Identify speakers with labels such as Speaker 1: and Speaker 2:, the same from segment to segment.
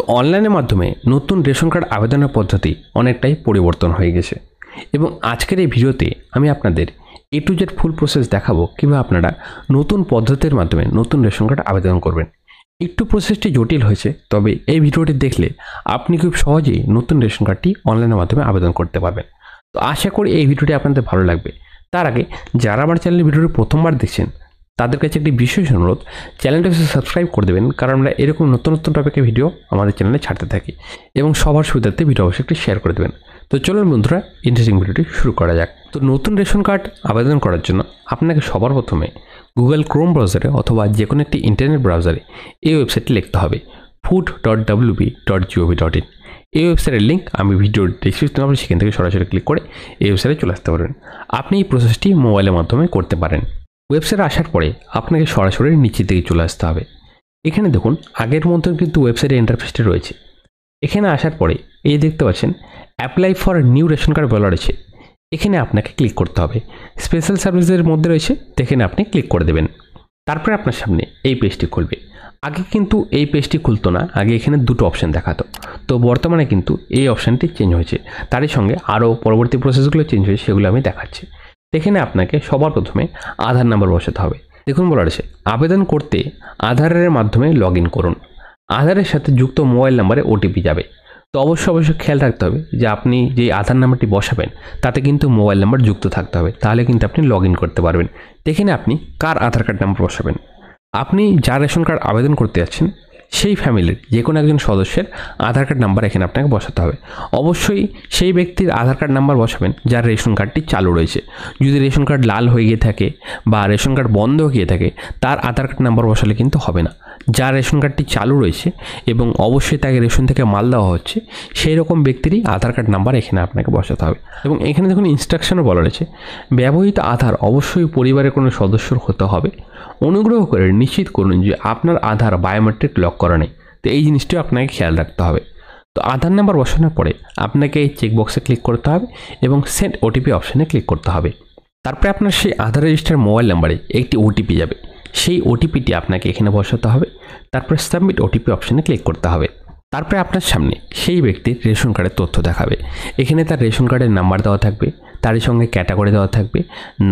Speaker 1: তো অনলাইনের মাধ্যমে নতুন রেশন কার্ড আবেদনের পদ্ধতি অনেকটাই পরিবর্তন হয়ে গেছে এবং আজকের এই ভিডিওতে আমি আপনাদের A to Z full process দেখাবো কিভাবে আপনারা নতুন পদ্ধতির মাধ্যমে নতুন রেশন কার্ড আবেদন করবেন। একটু প্রসেসটি জটিল হয়েছে, তবে এই ভিডিওটি দেখলে আপনি খুব সহজেই নতুন রেশন কার্ডটি অনলাইনের মাধ্যমে আবেদন করতে পারবেন। তো আশা করি এই ভিডিওটি আপনাদের ভালো লাগবে। তার আগে যারা আমার চ্যানেলের ভিডিওটি প্রথমবার দেখছেন তাদের কাছে একটি বিশেষ অনুরোধ, চ্যানেলটা সাবস্ক্রাইব করে দেবেন, কারণ আমরা এরকম নতুন নতুন টপিকের ভিডিও আমাদের চ্যানেলে ছাড়তে থাকি এবং সবার সুবিধার্থে ভিডিও অবশ্যই একটি শেয়ার করে দেবেন। তো চলুন বন্ধুরা, ইন্টারেস্টিং ভিডিওটি শুরু করা যাক। তো নতুন রেশন কার্ড আবেদন করার জন্য আপনাকে সবার প্রথমে গুগল ক্রোম ব্রাউজারে অথবা যে কোনো একটি ইন্টারনেট ব্রাউজারে এই ওয়েবসাইটটি লিখতে হবে food.wb.gov.in। এই ওয়েবসাইটের লিঙ্ক আমি ভিডিওর ডিসক্রিপশনে পাবো, সেখান থেকে সরাসরি ক্লিক করে এই ওয়েবসাইটে চলে আসতে পারবেন। আপনি এই প্রসেসটি মোবাইলের মাধ্যমে করতে পারেন। ওয়েবসাইটে আসার পরে আপনাকে সরাসরি নিচের দিকে চলে আসতে হবে। এখানে দেখুন আগের মতো কিন্তু ওয়েবসাইটের ইন্টারফেসটি রয়েছে। এখানে আসার পরে এই দেখতে পাচ্ছেন apply for new ration card বলা রয়েছে, এখানে আপনাকে ক্লিক করতে হবে। স্পেশাল সার্ভিসের মধ্যে রয়েছে, এখানে আপনি ক্লিক করে দেবেন। তারপরে আপনার সামনে এই পেজটি খুলবে। আগে কিন্তু এই পেজটি খুলতো না, আগে এখানে দুটো অপশান দেখাতো। তো বর্তমানে কিন্তু এই অপশানটি চেঞ্জ হয়েছে, তারই সঙ্গে আরও পরবর্তী প্রসেসগুলো চেঞ্জ হয়েছে, সেগুলো আমি দেখাচ্ছি। এখানে আপনাকে সবার প্রথমে আধার নাম্বার বসাতে হবে। দেখুন বলা রয়েছে আবেদন করতে আধারের মাধ্যমে লগ ইন করুন। আধারের সাথে যুক্ত মোবাইল নাম্বারে ওটিপি যাবে। তো অবশ্যই খেয়াল রাখতে হবে যে আপনি যে আধার নাম্বারটি বসাবেন তাতে কিন্তু মোবাইল নাম্বার যুক্ত থাকতে হবে, তাহলে কিন্তু আপনি লগ ইন করতে পারবেন। এখানে আপনি কার আধার কার্ড নাম্বার বসাবেন, আপনি যার রেশন কার্ড আবেদন করতে যাচ্ছেন সেই ফ্যামিলির যে কোনো একজন সদস্যের আধার কার্ড নাম্বার এখানে আপনাকে বসাতে হবে। অবশ্যই সেই ব্যক্তির আধার কার্ড নাম্বার বসাবেন যার রেশন কার্ডটি চালু রয়েছে। যদি রেশন কার্ড লাল হয়ে গিয়ে থাকে বা রেশন কার্ড বন্ধ হয়ে গিয়ে থাকে, তার আধার কার্ড নাম্বার বসালে কিন্তু হবে না। যার রেশন কার্ডটি চালু রয়েছে এবং অবশ্যই তাকে রেশন থেকে মাল দেওয়া হচ্ছে, সেই রকম ব্যক্তিরই আধার কার্ড নাম্বার এখানে আপনাকে বসাতে হবে। এবং এখানে দেখুন ইনস্ট্রাকশনও বলা রয়েছে, ব্যবহৃত আধার অবশ্যই পরিবারের কোনো সদস্যর হতে হবে। অনুগ্রহ করে নিশ্চিত করুন যে আপনার আধার বায়োমেট্রিক লক করা নেই। তো এই জিনিসটিও আপনাকে খেয়াল রাখতে হবে। তো আধার নাম্বার বসানোর পরে আপনাকে এই চেকবক্সে ক্লিক করতে হবে এবং সেন্ড ওটিপি অপশানে ক্লিক করতে হবে। তারপরে আপনার সেই আধার রেজিস্টার মোবাইল নাম্বারে একটি ওটিপি যাবে, সেই ওটিপিটি আপনাকে এখানে বসাতে হবে। তারপরে সাবমিট ওটিপি অপশানে ক্লিক করতে হবে। তারপরে আপনার সামনে সেই ব্যক্তির রেশন কার্ডের তথ্য দেখাবে। এখানে তার রেশন কার্ডের নাম্বার দেওয়া থাকবে, তারই সঙ্গে ক্যাটাগরি দেওয়া থাকবে,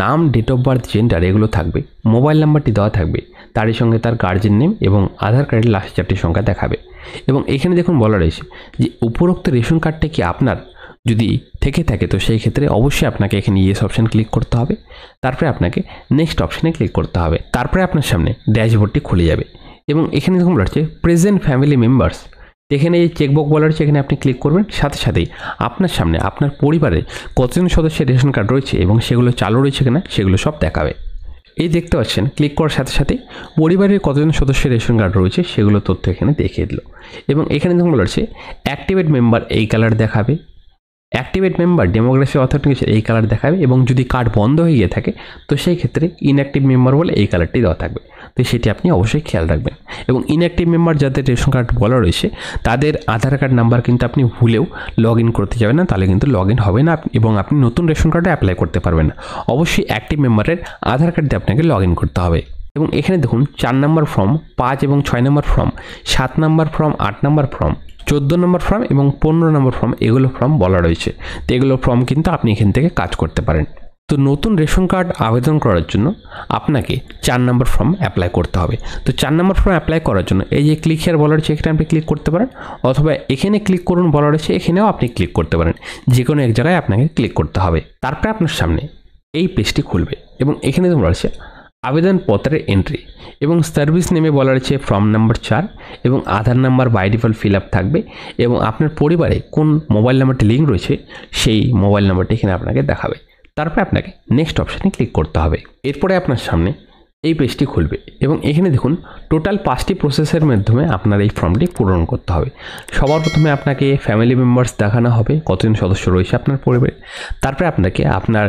Speaker 1: নাম, ডেট অফ বার্থ, জেন্ডার এগুলো থাকবে, মোবাইল নাম্বারটি দেওয়া থাকবে, তারই সঙ্গে তার গার্জেন নেম এবং আধার কার্ডের লাস্ট চারটি সংখ্যা দেখাবে। এবং এখানে দেখুন বলা রয়েছে যে উপরোক্ত রেশন কার্ডটা কি আপনার যদি থেকে থাকে, তো সেই ক্ষেত্রে অবশ্যই আপনাকে এখানে ইয়েস অপশান ক্লিক করতে হবে। তারপরে আপনাকে নেক্সট অপশানে ক্লিক করতে হবে। তারপরে আপনার সামনে ড্যাশবোর্ডটি খুলে যাবে এবং এখানে দেখুন বলা হচ্ছে প্রেজেন্ট ফ্যামিলি মেম্বার্স। এখানে এই চেকবক্স বলা রয়েছে, এখানে আপনি ক্লিক করবেন। সাথে সাথেই আপনার সামনে আপনার পরিবারের কতজন সদস্যের রেশন কার্ড রয়েছে এবং সেগুলো চালু রয়েছে কিনা সেগুলো সব দেখাবে। এই দেখতে পাচ্ছেন ক্লিক করার সাথে সাথে পরিবারের কতজন সদস্যের রেশন কার্ড রয়েছে সেগুলো তথ্য এখানে দেখিয়ে দিল। এবং এখানে দেখুন বলা হচ্ছে অ্যাক্টিভেট মেম্বার এই কালার দেখাবে, অ্যাক্টিভেট মেম্বার ডেমোগ্রাফি অথেন্টিকেশন এই কালার দেখাবে, এবং যদি কার্ড বন্ধ হয়ে গিয়ে থাকে তো সেই ক্ষেত্রে ইনঅ্যাক্টিভ মেম্বার বলে এই কালারটি দেওয়া থাকবে। তো সেটি আপনি অবশ্যই খেয়াল রাখবেন। এবং ইনঅ্যাক্টিভ মেম্বার যাদের রেশন কার্ড বলা রয়েছে তাদের আধার কার্ড নাম্বার কিন্তু আপনি ভুলেও লগ ইন করতে যাবেন না, তাহলে কিন্তু লগ ইন হবে না এবং আপনি নতুন রেশন কার্ডে অ্যাপ্লাই করতে পারবেন না। অবশ্যই অ্যাক্টিভ মেম্বারের আধার কার্ড দিয়ে আপনাকে লগ ইন করতে হবে। এবং এখানে দেখুন 4 নম্বর ফর্ম, 5 এবং 6 নম্বর ফর্ম, 7 নম্বর ফর্ম, 8 নম্বর ফর্ম, 14 নম্বর ফর্ম এবং 15 নম্বর ফর্ম এগুলো ফর্ম বলা রয়েছে। তো এগুলো ফর্ম কিন্তু আপনি এখান থেকে কাজ করতে পারেন। তো নতুন রেশন কার্ড আবেদন করার জন্য আপনাকে 4 নম্বর ফর্ম অ্যাপ্লাই করতে হবে। তো 4 নম্বর ফর্ম অ্যাপ্লাই করার জন্য এই যে ক্লিক হিয়ার বলা রয়েছে, এখানে আপনি ক্লিক করতে পারেন, অথবা এখানে ক্লিক করুন বলা রয়েছে, এখানেও আপনি ক্লিক করতে পারেন। যে কোনো এক জায়গায় আপনাকে ক্লিক করতে হবে। তারপরে আপনার সামনে এই পেজটি খুলবে এবং এখানে বলা রয়েছে আবেদনপত্রের এন্ট্রি এবং সার্ভিস নেমে বলা রয়েছে ফর্ম নাম্বার 4 এবং Aadhaar number by default fill up থাকবে এবং আপনার পরিবারে কোন মোবাইল নাম্বারটি লিঙ্ক রয়েছে সেই মোবাইল নাম্বারটি এখানে আপনাকে দেখাবে। তারপরে আপনাকে নেক্সট অপশানে ক্লিক করতে হবে। এরপরে আপনার সামনে এই পেজটি খুলবে এবং এখানে দেখুন টোটাল 5টি প্রসেসের মাধ্যমে আপনার এই ফর্মটি পূরণ করতে হবে। সবার প্রথমে আপনাকে ফ্যামিলি মেম্বার্স দেখানো হবে, কতজন সদস্য রয়েছে আপনার পরিবারে। তারপরে আপনাকে আপনার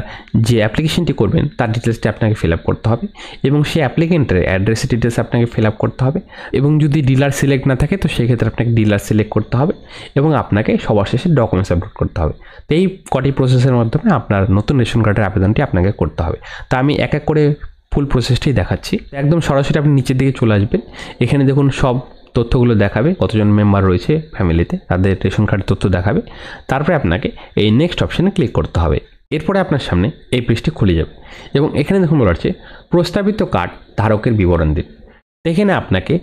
Speaker 1: যে অ্যাপ্লিকেশনটি করবেন তার ডিটেলসটি আপনাকে ফিল আপ করতে হবে এবং সেই অ্যাপ্লিকেন্টের অ্যাড্রেসের ডিটেলস আপনাকে ফিল আপ করতে হবে। এবং যদি ডিলার সিলেক্ট না থাকে তো সেক্ষেত্রে আপনাকে ডিলার সিলেক্ট করতে হবে এবং আপনাকে সবার শেষে ডকুমেন্টস আপলোড করতে হবে। তো এই কটি প্রসেসের মাধ্যমে আপনার নতুন রেশন কার্ডের আবেদনটি আপনাকে করতে হবে। তা আমি এক এক করে ফুল প্রসেসটি দেখাচ্ছি। একদম সরাসরি আপনি নিচের দিকে চলে আসবেন। এখানে দেখুন সব তথ্যগুলো দেখাবে, কতজন মেম্বার রয়েছে ফ্যামিলিতে, তাদের রেশন কার্ড তথ্য দেখাবে। তারপরে আপনাকে এই নেক্সট অপশানে ক্লিক করতে হবে। এরপরে আপনার সামনে এই পেজটি খুলে যাবে এবং এখানে দেখুন বলা হচ্ছে প্রস্তাবিত কার্ড ধারকের বিবরণ দিন। এখানে আপনাকে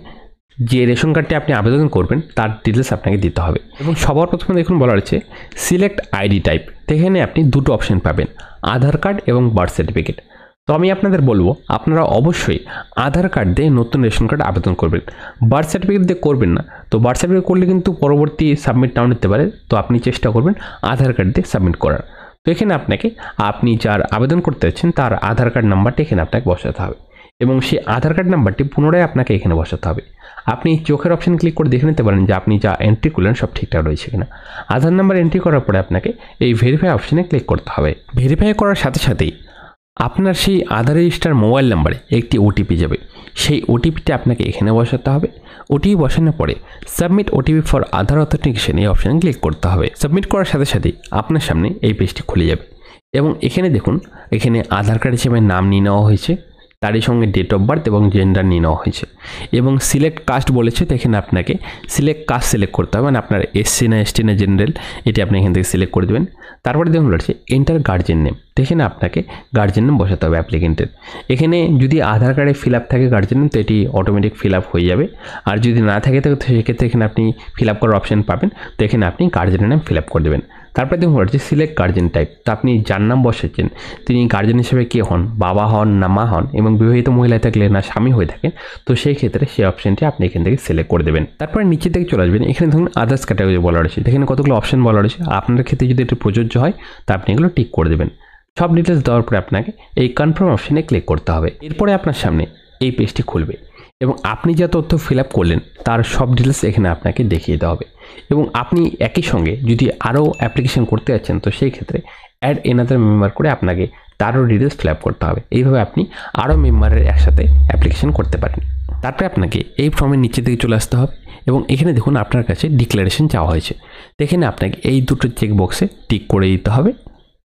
Speaker 1: যে রেশন কার্ডটি আপনি আবেদন করবেন তার ডিটেলস আপনাকে দিতে হবে এবং সবার প্রথমে দেখুন বলা হচ্ছে সিলেক্ট আইডি টাইপ। এখানে আপনি দুটো অপশন পাবেন, আধার কার্ড এবং বার্থ সার্টিফিকেট। তো আমি আপনাদের বলবো আপনারা অবশ্যই আধার কার্ড দিয়ে নতুন রেশন কার্ড আবেদন করবেন, বার্থ সার্টিফিকেট দিয়ে করবেন না। তো বার্থ সার্টিফিকেট করলে কিন্তু পরবর্তী সাবমিট নাও নিতে পারে, তো আপনি চেষ্টা করবেন আধার কার্ড দিয়ে সাবমিট করার। তো এখানে আপনাকে আপনি যার আবেদন করতে যাচ্ছেন তার আধার কার্ড নাম্বারটি এখানে আপনাকে বসাতে হবে এবং সেই আধার কার্ড নাম্বারটি পুনরায় আপনাকে এখানে বসাতে হবে। আপনি চোখের অপশন ক্লিক করে দেখে নিতে পারেন যে আপনি যা এন্ট্রি করলেন সব ঠিকঠাক রয়েছে কিনা। আধার নাম্বার এন্ট্রি করার পরে আপনাকে এই ভেরিফাই অপশনে ক্লিক করতে হবে। ভেরিফাই করার সাথে সাথেই আপনার সেই আধার রেজিস্টার মোবাইল নাম্বারে একটি ওটিপি যাবে, সেই ওটিপিটা আপনাকে এখানে বসাতে হবে। ওটিপি বসানোর পরে submit OTP for Aadhaar authentication এই অপশানে ক্লিক করতে হবে। সাবমিট করার সাথে সাথেই আপনার সামনে এই পেজটি খুলে যাবে এবং এখানে দেখুন এখানে আধার কার্ড হিসেবে নাম নিয়ে নেওয়া হয়েছে, তারই সঙ্গে ডেট অফ বার্থ এবং জেন্ডার নিয়ে নেওয়া হয়েছে এবং সিলেক্ট কাস্ট বলেছে। তো এখানে আপনাকে সিলেক্ট কাস্ট সিলেক্ট করতে হবে, মানে আপনার এসসি না এসটি না জেনারেল এটি আপনি এখান থেকে সিলেক্ট করে দেবেন। তারপরে দেখুন বলেছে এন্টার গার্জেন নেম। তো এখানে আপনাকে গার্জেন নেম বসাতে হবে অ্যাপ্লিকেন্টের। এখানে যদি আধার কার্ডে ফিল আপ থাকে গার্জেন নেম তো এটি অটোমেটিক ফিল আপ হয়ে যাবে, আর যদি না থাকে তো সেক্ষেত্রে এখানে আপনি ফিল আপ করার অপশান পাবেন। তো এখানে আপনি গার্জেনের নাম ফিল আপ করে দেবেন। তারপরে দেখুন বলছে সিলেক্ট গার্জেন টাইপ। তো আপনি যার নাম বসাচ্ছেন তিনি গার্জেন হিসেবে কে হন, বাবা হন না মা হন, এবং বিবাহিত মহিলা থাকলে না স্বামী হয়ে থাকেন, তো সেই ক্ষেত্রে সেই অপশানটি আপনি এখান থেকে সিলেক্ট করে দেবেন। তারপরে নিচে থেকে চলে আসবেন, এখানে ধরুন আদার্স ক্যাটাগরি বলা রয়েছে, এখানে কতগুলো অপশান বলা রয়েছে। আপনার ক্ষেত্রে যদি এটি প্রযোজ্য হয় তা আপনি এগুলো টিক করে দেবেন। সব ডিটেলস দেওয়ার পরে আপনাকে এই কনফার্ম অপশানে ক্লিক করতে হবে। এরপরে আপনার সামনে এই পেজটি খুলবে এবং আপনি যা তথ্য ফিল আপ করলেন তার সব ডিটেলস এখানে আপনাকে দেখিয়ে দেওয়া হবে এবং আপনি একই সঙ্গে যদি আরও অ্যাপ্লিকেশন করতে যাচ্ছেন তো সেই ক্ষেত্রে অ্যাড এনাদার মেম্বার করে আপনাকে তারও ডিটেলস ফিল আপ করতে হবে। এইভাবে আপনি আরও মেম্বারের একসাথে অ্যাপ্লিকেশন করতে পারেন। তারপরে আপনাকে এই ফর্মের নিচে দিকে চলে আসতে হবে এবং এখানে দেখুন আপনার কাছে ডিক্লারেশন চাওয়া হয়েছে। এখানে আপনাকে এই দুটো চেক বক্সে টিক করে দিতে হবে।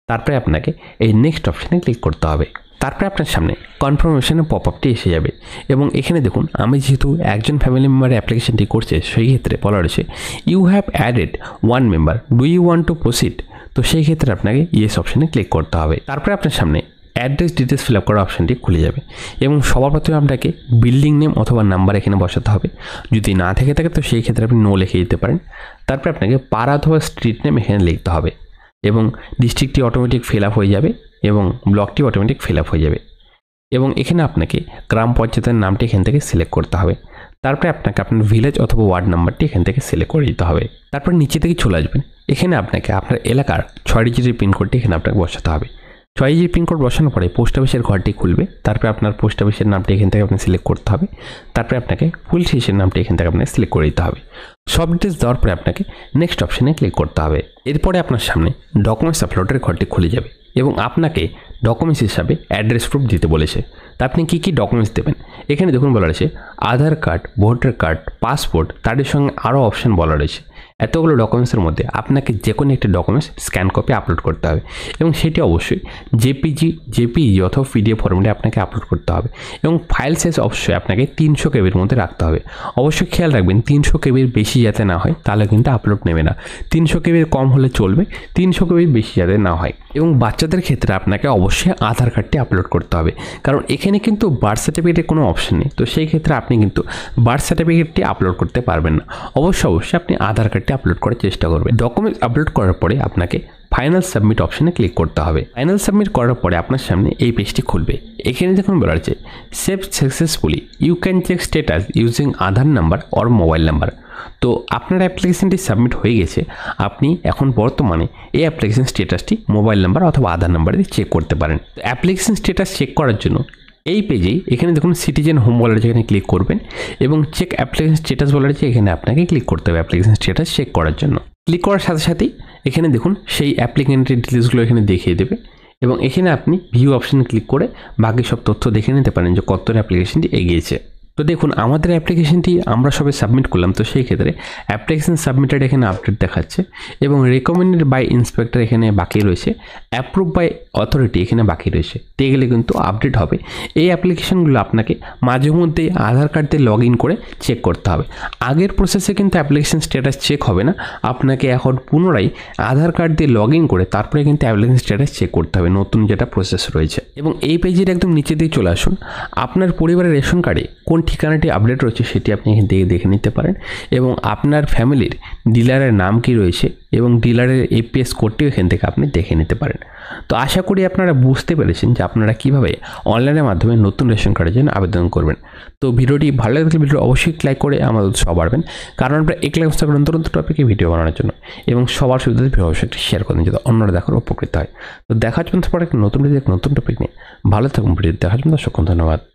Speaker 1: তারপরে আপনাকে এই নেক্সট অপশানে ক্লিক করতে হবে। তারপরে আপনার সামনে কনফার্মেশনের পপ আপটি এসে যাবে এবং এখানে দেখুন আমি যেহেতু একজন ফ্যামিলি মেম্বারের অ্যাপ্লিকেশনটি করছে সেই ক্ষেত্রে বলা রয়েছে you have added one member, do you want to proceed. তো সেই ক্ষেত্রে আপনাকে ইয়েস অপশানে ক্লিক করতে হবে। তারপরে আপনার সামনে অ্যাড্রেস ডিটেলস ফিল আপ করার অপশানটি খুলে যাবে এবং সবার প্রথমে আপনাকে বিল্ডিং নেম অথবা নাম্বার এখানে বসাতে হবে। যদি না থেকে থাকে তো সেই ক্ষেত্রে আপনি নো লিখে দিতে পারেন। তারপরে আপনাকে পাড়া অথবা স্ট্রিট নেম এখানে লিখতে হবে এবং ডিস্ট্রিক্টটি অটোমেটিক ফিল আপ হয়ে যাবে এবং ব্লকটি অটোমেটিক ফিল আপ হয়ে যাবে এবং এখানে আপনাকে গ্রাম পঞ্চায়েতের নামটি এখান থেকে সিলেক্ট করতে হবে। তারপরে আপনাকে আপনার ভিলেজ অথবা ওয়ার্ড নাম্বারটি এখান থেকে সিলেক্ট করে দিতে হবে। তারপর নিচে থেকে চলে আসবেন, এখানে আপনাকে আপনার এলাকার 6 ডিজিটের পিনকোডটি এখানে আপনাকে বসাতে হবে। 6 ডিজিট পিনকোড বসানোর পরে পোস্ট অফিসের ঘরটি খুলবে। তারপরে আপনার পোস্ট অফিসের নামটি এখান থেকে আপনি সিলেক্ট করতে হবে। তারপরে আপনাকে পুলিশ স্টেশনের নামটি এখান থেকে আপনাকে সিলেক্ট করে দিতে হবে। সব ডিটেলস দেওয়ার পরে আপনাকে নেক্সট অপশানে ক্লিক করতে হবে। এরপরে আপনার সামনে ডকুমেন্টস আপলোডের ঘরটি খুলে যাবে এবং আপনাকে ডকুমেন্টস হিসাবে অ্যাড্রেস প্রুফ দিতে বলেছে। তা আপনি কী কী ডকুমেন্টস দেবেন এখানে দেখুন বলা রয়েছে আধার কার্ড, ভোটার কার্ড, পাসপোর্ট, তাদের সঙ্গে আরও অপশান বলা রয়েছে। এতগুলো ডকুমেন্টসের মধ্যে আপনাকে যে কোনো একটি ডকুমেন্টস স্ক্যান কপি আপলোড করতে হবে এবং সেটি অবশ্যই জেপিজি অথবা পিডিএফ ফর্মেটে আপনাকে আপলোড করতে হবে এবং ফাইল সাইজ অবশ্যই আপনাকে 300 কেবির মধ্যে রাখতে হবে। অবশ্যই খেয়াল রাখবেন 300 কেবির বেশি যাতে না হয়, তাহলে কিন্তু আপলোড নেবে না। 300 কেবির কম হলে চলবে, 300 কেবির বেশি যাতে না হয়। এবং বাচ্চাদের ক্ষেত্রে আপনাকে অবশ্যই আধার কার্ডটি আপলোড করতে হবে, কারণ এখানে কিন্তু বার্থ সার্টিফিকেটের কোনো অপশন নেই। তো সেই ক্ষেত্রে আপনি কিন্তু বার্থ সার্টিফিকেটটি আপলোড করতে পারবেন না। অবশ্যই আপনি আধার কার্ডটি আপলোড করার চেষ্টা করবেন। ডকুমেন্ট আপলোড করার পরে আপনাকে ফাইনাল সাবমিট অপশানে ক্লিক করতে হবে। ফাইনাল সাবমিট করার পরে আপনার সামনে এই পেজটি খুলবে। এখানে দেখুন বলা আছে save successfully, you can check status using Aadhaar number or mobile number. তো আপনার অ্যাপ্লিকেশনটি সাবমিট হয়ে গেছে। আপনি এখন বর্তমানে এই অ্যাপ্লিকেশন স্ট্যাটাসটি মোবাইল নাম্বার অথবা আধার নাম্বার দিয়ে চেক করতে পারেন। তো অ্যাপ্লিকেশন স্ট্যাটাস চেক করার জন্য এই পেজেই এখানে দেখুন সিটিজেন হোম বলা রয়েছে, এখানে ক্লিক করবেন এবং চেক অ্যাপ্লিকেশন স্ট্যাটাস বলা রয়েছে, এখানে আপনাকে ক্লিক করতে হবে অ্যাপ্লিকেশন স্ট্যাটাস চেক করার জন্য। ক্লিক করার সাথে সাথেই এখানে দেখুন সেই অ্যাপ্লিকেন্টের ডিটেলসগুলো এখানে দেখিয়ে দেবে এবং এখানে আপনি ভিউ অপশানে ক্লিক করে বাকি সব তথ্য দেখে নিতে পারেন যে কতটা অ্যাপ্লিকেশনটি এগিয়েছে। তো দেখুন আমাদের অ্যাপ্লিকেশনটি আমরা সবে সাবমিট করলাম, তো সেই ক্ষেত্রে অ্যাপ্লিকেশন সাবমিটেড এখানে আপডেট দেখাচ্ছে এবং রেকমেন্ডেড বাই ইন্সপেক্টর এখানে বাকি রয়েছে, অ্যাপ্রুভ বাই অথরিটি এখানে বাকি রয়েছে। তো এগুলো কিন্তু আপডেট হবে। এই অ্যাপ্লিকেশনগুলো আপনাকে মাঝে মধ্যে আধার কার্ড দিয়ে লগ ইন করে চেক করতে হবে। আগের প্রসেসে কিন্তু অ্যাপ্লিকেশন স্ট্যাটাস চেক হবে না, আপনাকে এখন পুনরায় আধার কার্ড দিয়ে লগ ইন করে তারপরে কিন্তু অ্যাপ্লিকেশন স্ট্যাটাস চেক করতে হবে, নতুন যেটা প্রসেস রয়েছে। এবং এই পেজের একদম নিচে দিয়ে চলে আসুন, আপনার পরিবারের রেশন কার্ডে কোন ঠিকানাটি আপডেট রয়েছে সেটি আপনি এখান থেকে দেখে নিতে পারেন এবং আপনার ফ্যামিলির ডিলারের নাম কি রয়েছে এবং ডিলারের এপিএস কোডটিও এখান থেকে আপনি দেখে নিতে পারেন। তো আশা করি আপনারা বুঝতে পেরেছেন যে আপনারা কীভাবে অনলাইনের মাধ্যমে নতুন রেশন কার্ডের জন্য আবেদন করবেন। তো ভিডিওটি ভালো লাগলে ভিডিও অবশ্যই লাইক করে আমাদের উৎসাহ বাড়বেন, কারণ আমরা এক লাইক থাকবেন নতুন টপিকে ভিডিও বানানোর জন্য এবং সবার সুবিধাতে ভিডিও অবশ্যই শেয়ার করেন যাতে অন্যরা দেখার উপকৃত হয়। তো দেখা হচ্ছে পরে নতুন টপিক নিয়ে, ভালো থাকুন। ভিডিও দেখার জন্য অসংখ্য ধন্যবাদ।